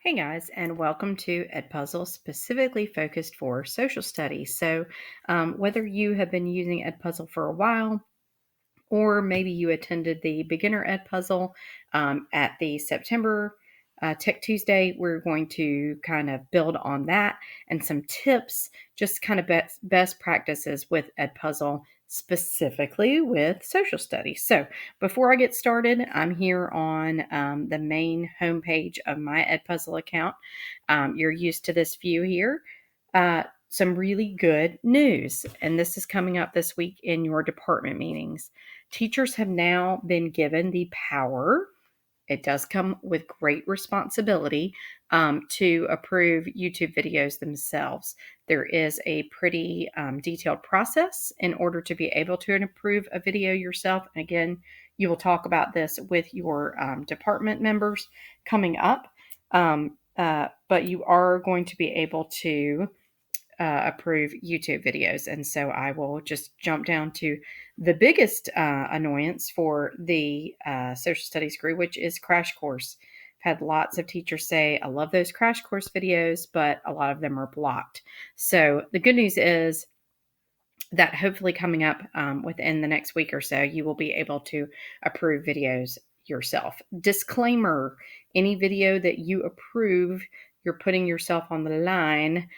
Hey guys, and welcome to EdPuzzle, specifically focused for social studies. Whether you have been using EdPuzzle for a while, or maybe you attended the beginner EdPuzzle at the September Tech Tuesday, we're going to kind of build on that and some tips, just kind of best practices with EdPuzzle, specifically with social studies. So before I get started, I'm here on the main homepage of my EdPuzzle account. You're used to this view here. Some really good news, and this is coming up this week in your department meetings. Teachers have now been given the power. It does come with great responsibility to approve YouTube videos themselves. There is a pretty detailed process in order to be able to approve a video yourself. And again, you will talk about this with your department members coming up. But you are going to be able to approve YouTube videos. And so I will just jump down to the biggest annoyance for the social studies group, which is Crash Course. I've had lots of teachers say, I love those Crash Course videos, but a lot of them are blocked. So the good news is that hopefully coming up within the next week or so, you will be able to approve videos yourself. Disclaimer, any video that you approve, you're putting yourself on the line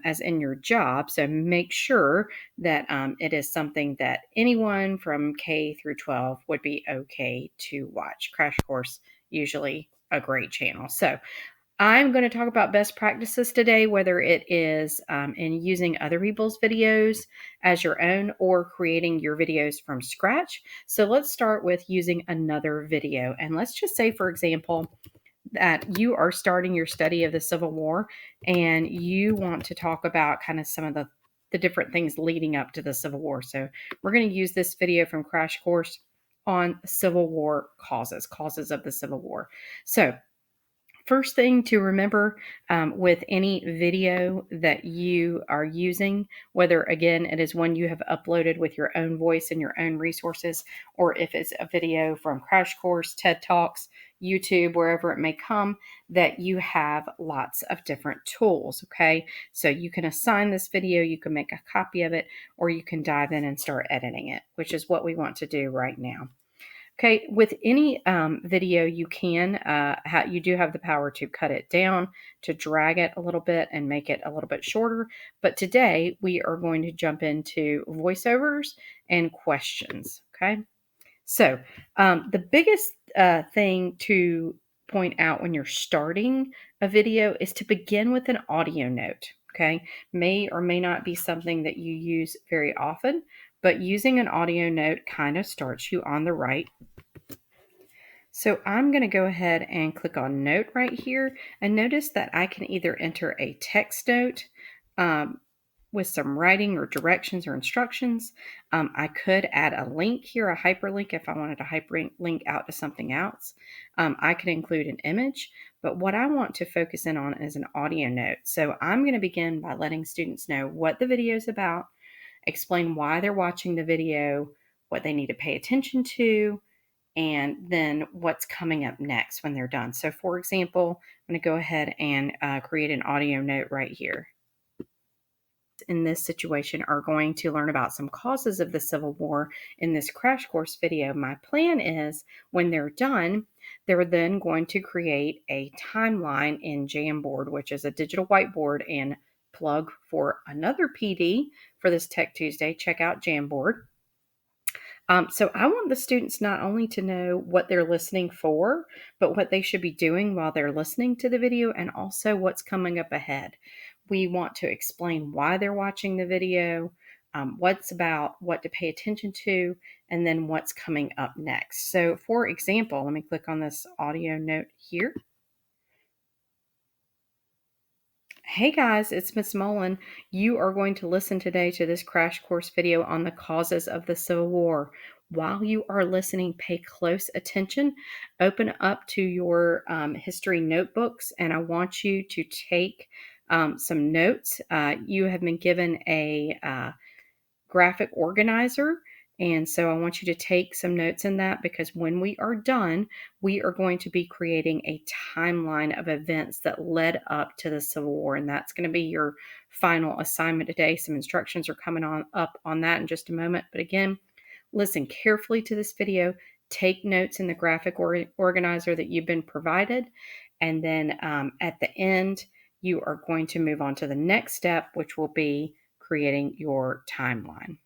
as in your job. So make sure that it is something that anyone from K through 12 would be okay to watch. Crash Course, usually a great channel. So I'm going to talk about best practices today, whether it is in using other people's videos as your own or creating your videos from scratch. So let's start with using another video. And let's just say, for example, that you are starting your study of the Civil War and you want to talk about kind of some of the different things leading up to the Civil War. So we're going to use this video from Crash Course on Civil War causes of the Civil War. So first thing to remember with any video that you are using, whether again it is one you have uploaded with your own voice and your own resources, or if it's a video from Crash Course, TED Talks, YouTube, wherever it may come, that you have lots of different tools. Okay, so you can assign this video, you can make a copy of it, or you can dive in and start editing it, which is what we want to do right now. Okay, with any video, you you do have the power to cut it down, to drag it a little bit and make it a little bit shorter. But today we are going to jump into voiceovers and questions. Okay, so the biggest thing to point out when you're starting a video is to begin with an audio note. Okay, may or may not be something that you use very often, but using an audio note kind of starts you on the right. So I'm going to go ahead and click on note right here, and notice that I can either enter a text note with some writing or directions or instructions. I could add a link here, a hyperlink, if I wanted to hyperlink out to something else. I could include an image, but what I want to focus in on is an audio note. So I'm going to begin by letting students know what the video is about, explain why they're watching the video, what they need to pay attention to, and then what's coming up next when they're done. So for example, I'm going to go ahead and create an audio note right here. In this situation are going to learn about some causes of the Civil War in this Crash Course video. My plan is when they're done, they're then going to create a timeline in Jamboard, which is a digital whiteboard, and plug for another PD for this Tech Tuesday. Check out Jamboard. So I want the students not only to know what they're listening for, but what they should be doing while they're listening to the video, and also what's coming up ahead. We want to explain why they're watching the video, what's about, what to pay attention to, and then what's coming up next. So for example, let me click on this audio note here. Hey guys, it's Miss Mullen. You are going to listen today to this Crash Course video on the causes of the Civil War. While you are listening, pay close attention. Open up to your history notebooks, and I want you to take some notes. You have been given a graphic organizer, And so I want you to take some notes in that, because when we are done, we are going to be creating a timeline of events that led up to the Civil War. And that's going to be your final assignment today. Some instructions are coming up on that in just a moment. But again, listen carefully to this video, take notes in the graphic organizer that you've been provided, and then at the end, you are going to move on to the next step, which will be creating your timeline.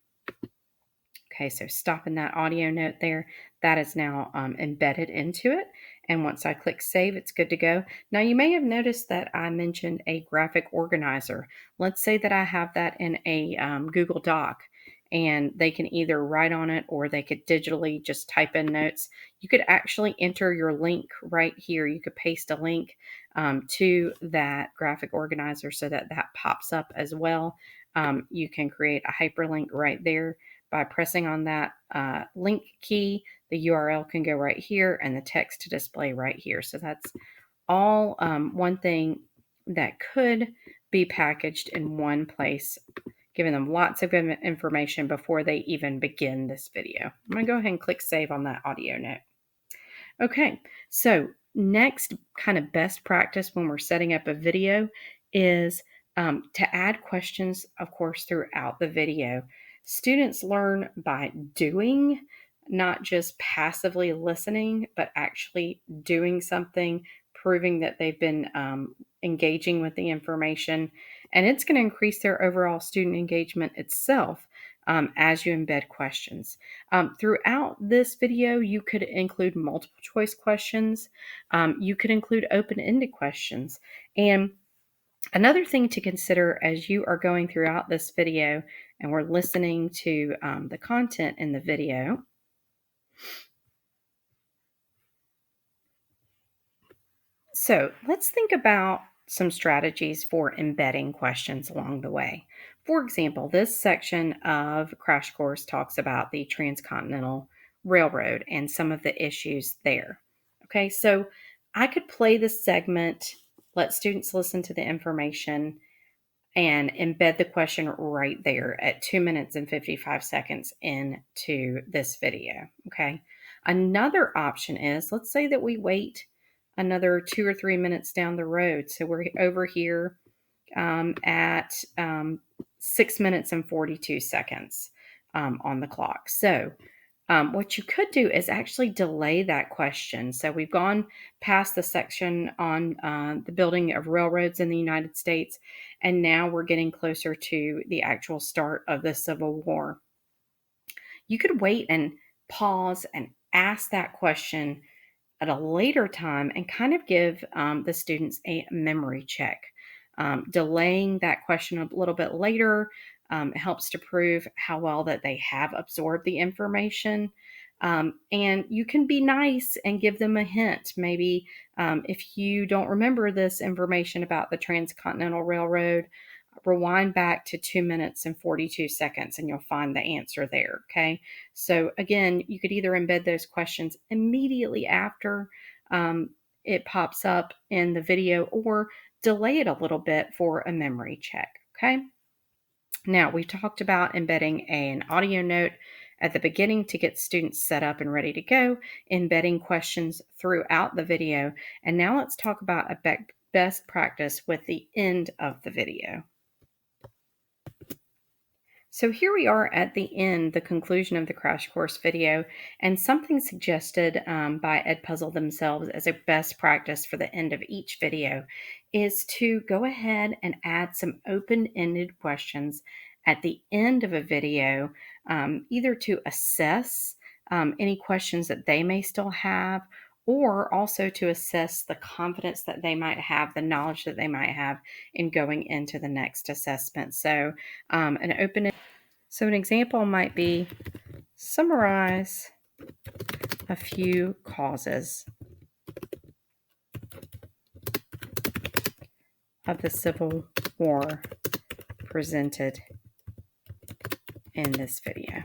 Okay, so stopping that audio note there, that is now embedded into it. And once I click save, it's good to go. Now you may have noticed that I mentioned a graphic organizer. Let's say that I have that in a Google Doc, and they can either write on it or they could digitally just type in notes. You could actually enter your link right here. You could paste a link to that graphic organizer so that that pops up as well. You can create a hyperlink right there. By pressing on that link key, the URL can go right here and the text to display right here. So that's all one thing that could be packaged in one place, giving them lots of good information before they even begin this video. I'm going to go ahead and click save on that audio note. Okay, so next kind of best practice when we're setting up a video is to add questions, of course, throughout the video. Students learn by doing, not just passively listening, but actually doing something, proving that they've been engaging with the information. And it's going to increase their overall student engagement itself as you embed questions. Throughout this video, you could include multiple choice questions. You could include open-ended questions. And another thing to consider as you are going throughout this video and we're listening to the content in the video. So let's think about some strategies for embedding questions along the way. For example, this section of Crash Course talks about the Transcontinental Railroad and some of the issues there. Okay, so I could play this segment, let students listen to the information, and embed the question right there at 2 minutes and 55 seconds into this video. Okay. Another option is, let's say that we wait another 2 or 3 minutes down the road. So we're over here at 6 minutes and 42 seconds on the clock. So what you could do is actually delay that question. So we've gone past the section on the building of railroads in the United States, and now we're getting closer to the actual start of the Civil War. You could wait and pause and ask that question at a later time and kind of give the students a memory check. Delaying that question a little bit later helps to prove how well that they have absorbed the information. And you can be nice and give them a hint. Maybe if you don't remember this information about the Transcontinental Railroad, rewind back to 2 minutes and 42 seconds and you'll find the answer there. Okay. So again, you could either embed those questions immediately after it pops up in the video, or delay it a little bit for a memory check. Okay. Now we talked about embedding an audio note at the beginning to get students set up and ready to go, embedding questions throughout the video. And now let's talk about a best practice with the end of the video. So here we are at the end, the conclusion of the Crash Course video, and something suggested by EdPuzzle themselves as a best practice for the end of each video is to go ahead and add some open-ended questions at the end of a video, either to assess any questions that they may still have, or also to assess the confidence that they might have, the knowledge that they might have in going into the next assessment. So an example might be summarize a few causes of the Civil War presented in this video.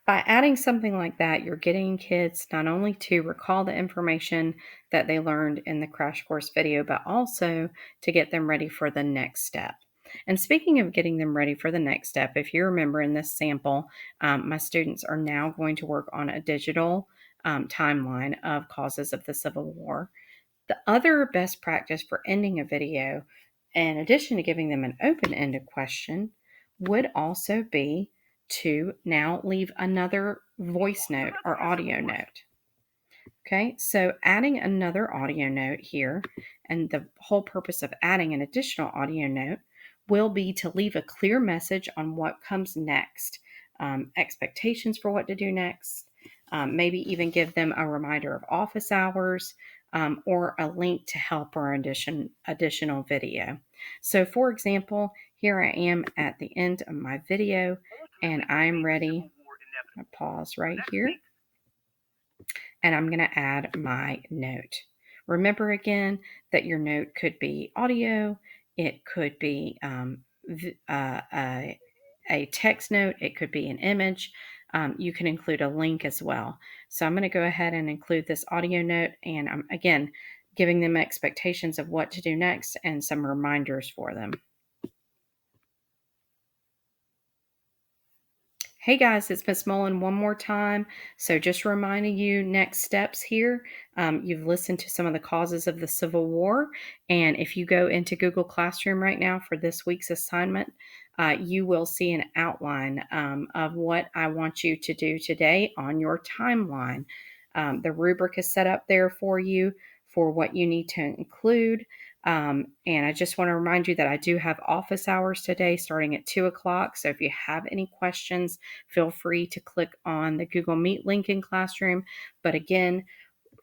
By adding something like that, you're getting kids not only to recall the information that they learned in the Crash Course video, but also to get them ready for the next step. And speaking of getting them ready for the next step, if you remember in this sample, my students are now going to work on a digital timeline of causes of the Civil War. The other best practice for ending a video, in addition to giving them an open-ended question, would also be to now leave another voice note or audio note. Okay, so adding another audio note here, and the whole purpose of adding an additional audio note will be to leave a clear message on what comes next, expectations for what to do next, maybe even give them a reminder of office hours, or a link to help or additional video. So for example, here I am at the end of my video and I'm ready. I'll pause right here and I'm going to add my note. Remember again that your note could be audio, it could be a text note, it could be an image. You can include a link as well. So I'm going to go ahead and include this audio note, and I'm again giving them expectations of what to do next and some reminders for them. Hey guys, it's Miss Mullen one more time. So just reminding you next steps here. You've listened to some of the causes of the Civil War. And if you go into Google Classroom right now for this week's assignment, you will see an outline of what I want you to do today on your timeline. The rubric is set up there for you for what you need to include. And I just want to remind you that I do have office hours today starting at 2 o'clock. So if you have any questions, feel free to click on the Google Meet link in Classroom. But again,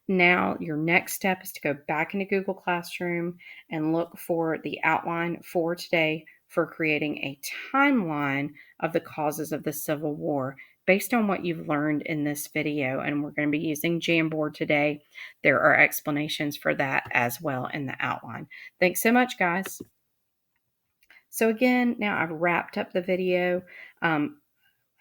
now your next step is to go back into Google Classroom and look for the outline for today for creating a timeline of the causes of the Civil War based on what you've learned in this video. And we're going to be using Jamboard today. There are explanations for that as well in the outline. Thanks so much, guys. So again, now I've wrapped up the video.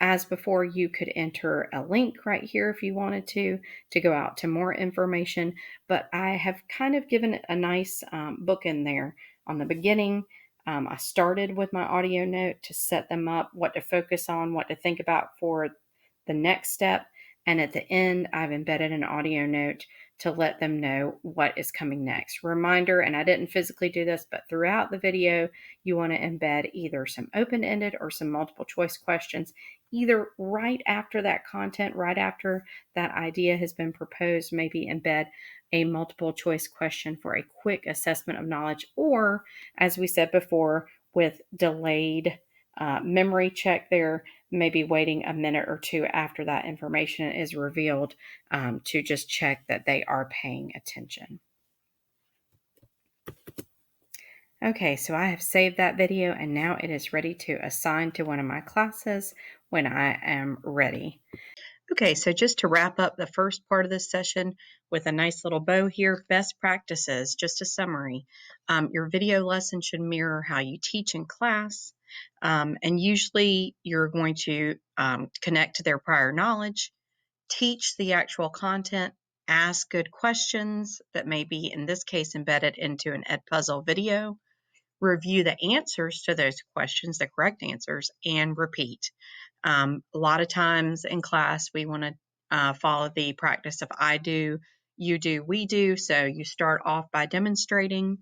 As before, you could enter a link right here if you wanted to go out to more information, but I have kind of given it a nice book in there. On the beginning, I started with my audio note to set them up, what to focus on, what to think about for the next step, and at the end, I've embedded an audio note to let them know what is coming next. Reminder, and I didn't physically do this, but throughout the video, you want to embed either some open-ended or some multiple choice questions, either right after that content, right after that idea has been proposed, maybe embed a multiple choice question for a quick assessment of knowledge, or as we said before, with delayed memory check there, maybe waiting a minute or two after that information is revealed to just check that they are paying attention. Okay, so I have saved that video and now it is ready to assign to one of my classes when I am ready. Okay, so just to wrap up the first part of this session with a nice little bow here, best practices, just a summary. Your video lesson should mirror how you teach in class, and usually you're going to connect to their prior knowledge, teach the actual content, ask good questions that may be, in this case, embedded into an EdPuzzle video, review the answers to those questions, the correct answers, and repeat. A lot of times in class, we want to follow the practice of I do, you do, we do. So you start off by demonstrating,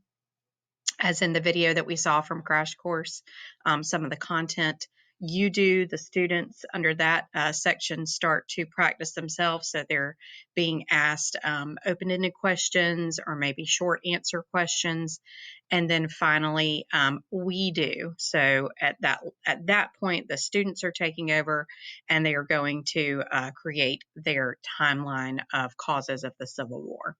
as in the video that we saw from Crash Course, some of the content. You do, the students under that section start to practice themselves. So they're being asked open-ended questions or maybe short answer questions. And then finally, we do. So at that point, the students are taking over and they are going to create their timeline of causes of the Civil War.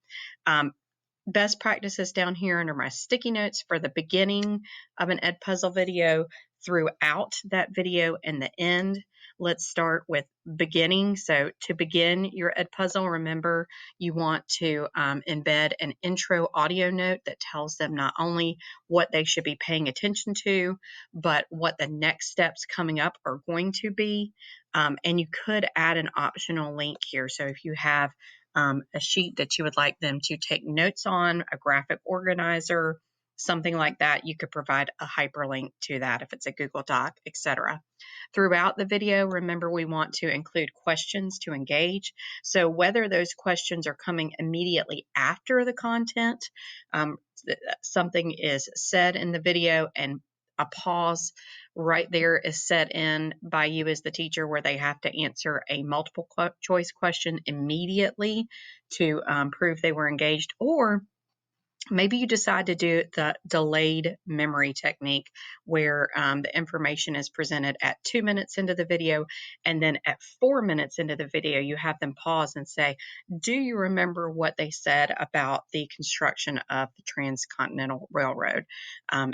Best practices down here under my sticky notes for the beginning of an EdPuzzle video, throughout that video and the end. Let's start with beginning. So to begin your EdPuzzle, remember you want to embed an intro audio note that tells them not only what they should be paying attention to, but what the next steps coming up are going to be. And you could add an optional link here. So if you have a sheet that you would like them to take notes on, a graphic organizer, something like that, you could provide a hyperlink to that if it's a Google Doc, etc. Throughout the video, remember we want to include questions to engage. So whether those questions are coming immediately after the content, something is said in the video and a pause right there is set in by you as the teacher where they have to answer a multiple choice question immediately to prove they were engaged, or maybe you decide to do the delayed memory technique where the information is presented at 2 minutes into the video, and then at 4 minutes into the video, you have them pause and say, do you remember what they said about the construction of the Transcontinental Railroad?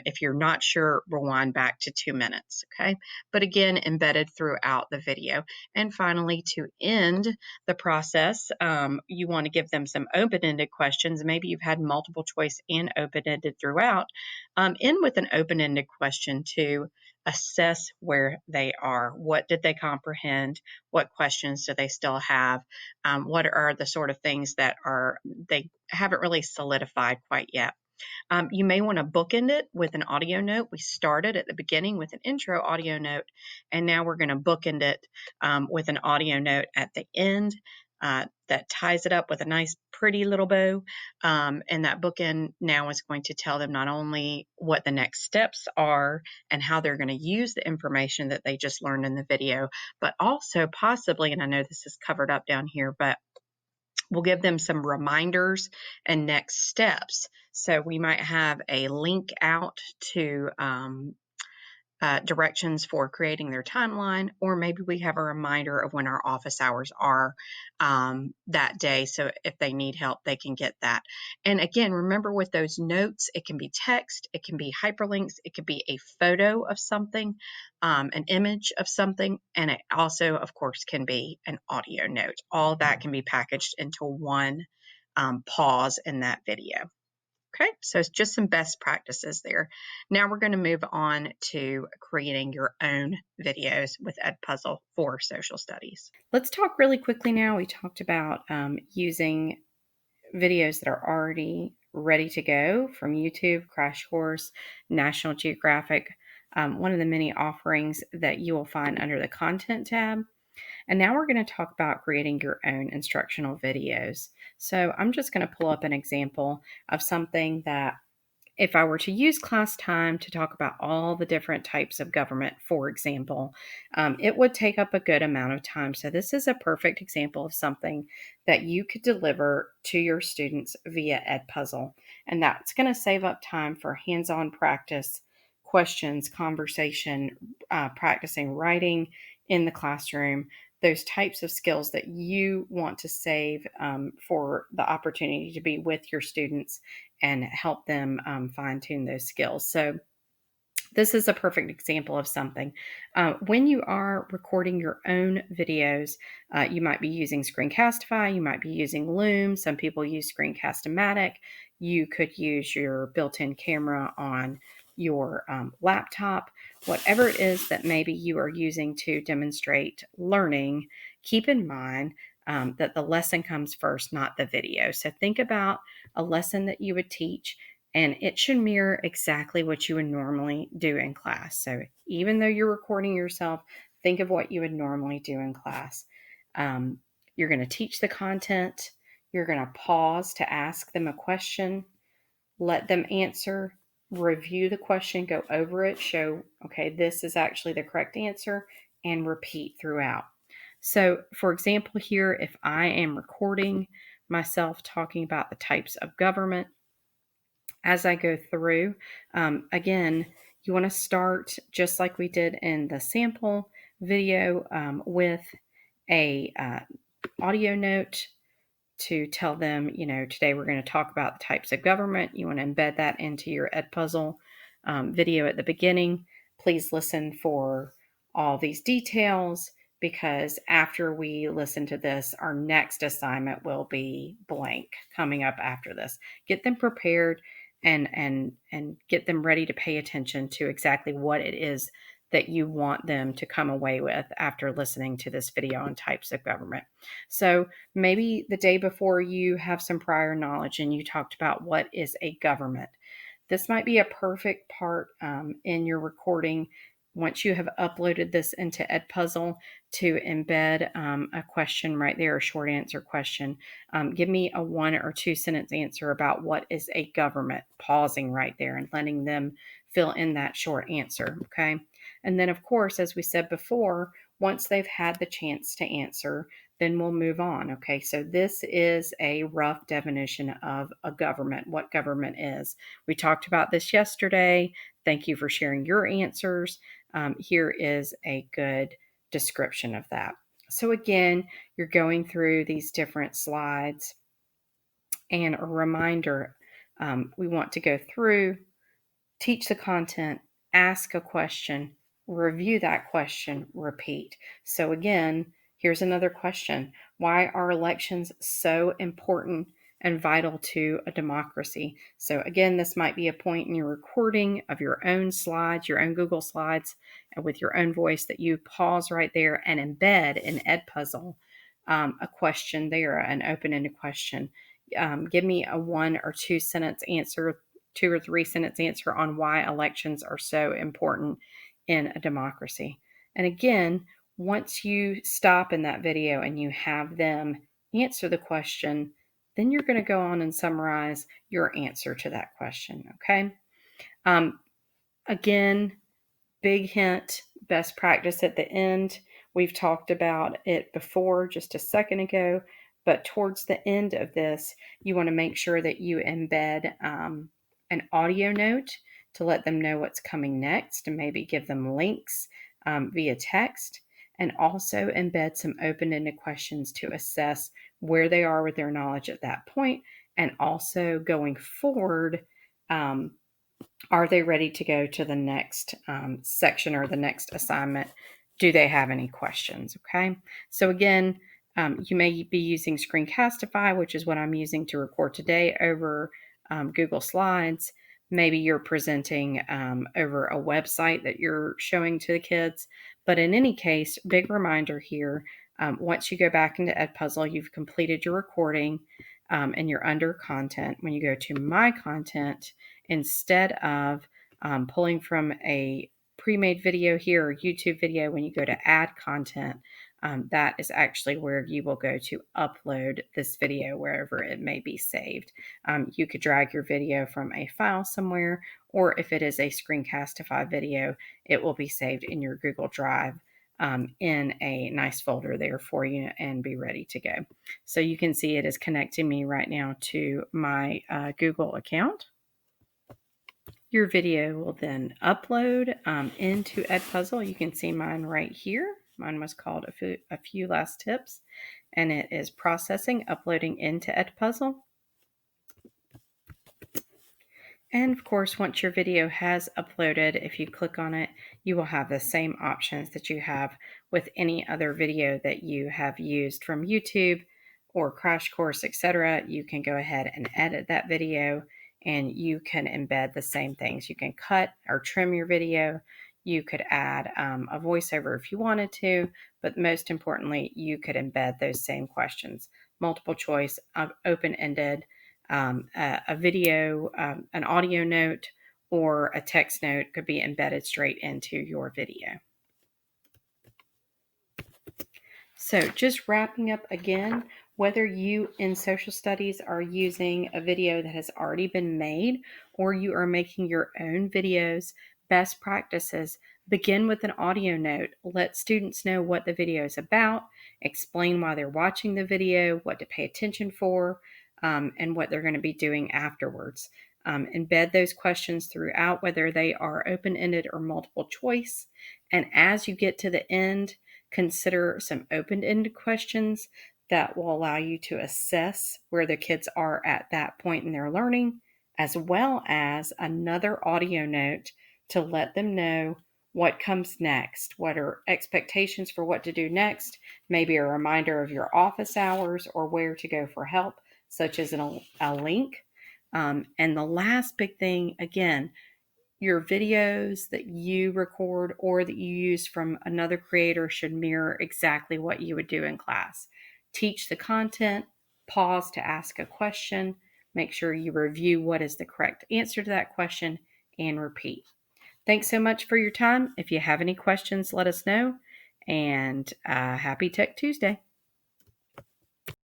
If you're not sure, rewind back to 2 minutes, okay? But again, embedded throughout the video. And finally, to end the process, you want to give them some open-ended questions. Maybe you've had multiple choice and open-ended throughout. End with an open-ended question to assess where they are. What did they comprehend? What questions do they still have? What are the sort of things that they haven't really solidified quite yet? You may want to bookend it with an audio note. We started at the beginning with an intro audio note, and now we're going to bookend it with an audio note at the end that ties it up with a nice, pretty little bow. And that bookend now is going to tell them not only what the next steps are and how they're going to use the information that they just learned in the video, but also possibly, and I know this is covered up down here, but we'll give them some reminders and next steps. So we might have a link out to directions for creating their timeline, or maybe we have a reminder of when our office hours are that day. So if they need help, they can get that. And again, remember with those notes, it can be text, it can be hyperlinks, it could be a photo of something, an image of something, and it also, of course, can be an audio note. All that can be packaged into one pause in that video. Okay, so it's just some best practices there. Now we're going to move on to creating your own videos with EdPuzzle for social studies. Let's talk really quickly now. We talked about using videos that are already ready to go from YouTube, Crash Course, National Geographic, one of the many offerings that you will find under the Content tab. And now we're going to talk about creating your own instructional videos. So I'm just going to pull up an example of something that if I were to use class time to talk about all the different types of government, for example, it would take up a good amount of time. So this is a perfect example of something that you could deliver to your students via EdPuzzle. And that's going to save up time for hands-on practice, questions, conversation, practicing writing in the classroom, those types of skills that you want to save for the opportunity to be with your students and help them fine tune those skills. So this is a perfect example of something. When you are recording your own videos, you might be using Screencastify, you might be using Loom. Some people use Screencast-O-Matic. You could use your built-in camera on your laptop. Whatever it is that maybe you are using to demonstrate learning, keep in mind that the lesson comes first, not the video. So think about a lesson that you would teach, and it should mirror exactly what you would normally do in class. So even though you're recording yourself, think of what you would normally do in class. You're going to teach the content. You're going to pause to ask them a question, let them answer, review the question, go over it, show, okay, this is actually the correct answer, and repeat throughout. So, for example, here, if I am recording myself talking about the types of government, as I go through, again, you want to start just like we did in the sample video with a audio note to tell them, today we're going to talk about the types of government. You want to embed that into your EdPuzzle video at the beginning. Please listen for all these details, because after we listen to this, our next assignment will be blank coming up after this. Get them prepared and get them ready to pay attention to exactly what it is that you want them to come away with after listening to this video on types of government. So maybe the day before you have some prior knowledge and you talked about what is a government. this might be a perfect part in your recording once you have uploaded this into EdPuzzle to embed a question right there, a short answer question. Give me a 1 or 2 sentence answer about what is a government, pausing right there and letting them fill in that short answer, okay? And then, of course, as we said before, once they've had the chance to answer, then we'll move on, okay? So this is a rough definition of a government, what government is. We talked about this yesterday. Thank you for sharing your answers. Here is a good description of that. So again, you're going through these different slides, and a reminder, we want to go through, teach the content, ask a question, review that question, repeat. So again, here's another question. Why are elections so important and vital to a democracy? So again, this might be a point in your recording of your own slides, your own Google Slides, and with your own voice that you pause right there and embed in EdPuzzle a question there, an open-ended question. Give me a 1 or 2 sentence answer, 2 or 3 sentence answer on why elections are so important in a democracy. And again, once you stop in that video and you have them answer the question, then you're going to go on and summarize your answer to that question. Okay. Um, Again, big hint, best practice at the end. We've talked about it before just a second ago, but towards the end of this, you want to make sure that you embed an audio note to let them know what's coming next and maybe give them links via text, and also embed some open-ended questions to assess where they are with their knowledge at that point, and also going forward, are they ready to go to the next section or the next assignment? Do they have any questions? Okay. So again, you may be using Screencastify, which is what I'm using to record today, over Google Slides. Maybe you're presenting over a website that you're showing to the kids. But in any case, big reminder here, once you go back into EdPuzzle, you've completed your recording and you're under content. When you go to My Content, instead of pulling from a pre-made video here or YouTube video, when you go to add content, that is actually where you will go to upload this video wherever it may be saved. You could drag your video from a file somewhere, or if it is a Screencastify video, it will be saved in your Google Drive in a nice folder there for you and be ready to go. So you can see it is connecting me right now to my Google account. Your video will then upload into EdPuzzle. You can see mine right here. Mine was called a few last tips, and it is processing, uploading into EdPuzzle. And of course, once your video has uploaded, if you click on it, you will have the same options that you have with any other video that you have used from YouTube or Crash Course, etc. You can go ahead and edit that video, and you can embed the same things. You can cut or trim your video. You could add a voiceover if you wanted to, but most importantly, you could embed those same questions. Multiple choice, open-ended, a video, an audio note, or a text note could be embedded straight into your video. So just wrapping up again, whether you in social studies are using a video that has already been made or you are making your own videos, best practices, begin with an audio note. Let students know what the video is about, explain why they're watching the video, what to pay attention for, and what they're going to be doing afterwards. Embed those questions throughout, whether they are open-ended or multiple choice. And as you get to the end, consider some open-ended questions that will allow you to assess where the kids are at that point in their learning, as well as another audio note to let them know what comes next, what are expectations for what to do next, maybe a reminder of your office hours or where to go for help, such as a link. And the last big thing, again, your videos that you record or that you use from another creator should mirror exactly what you would do in class. Teach the content, pause to ask a question, Make sure you review what is the correct answer to that question and repeat. Thanks so much for your time. If you have any questions, let us know. And happy Tech Tuesday.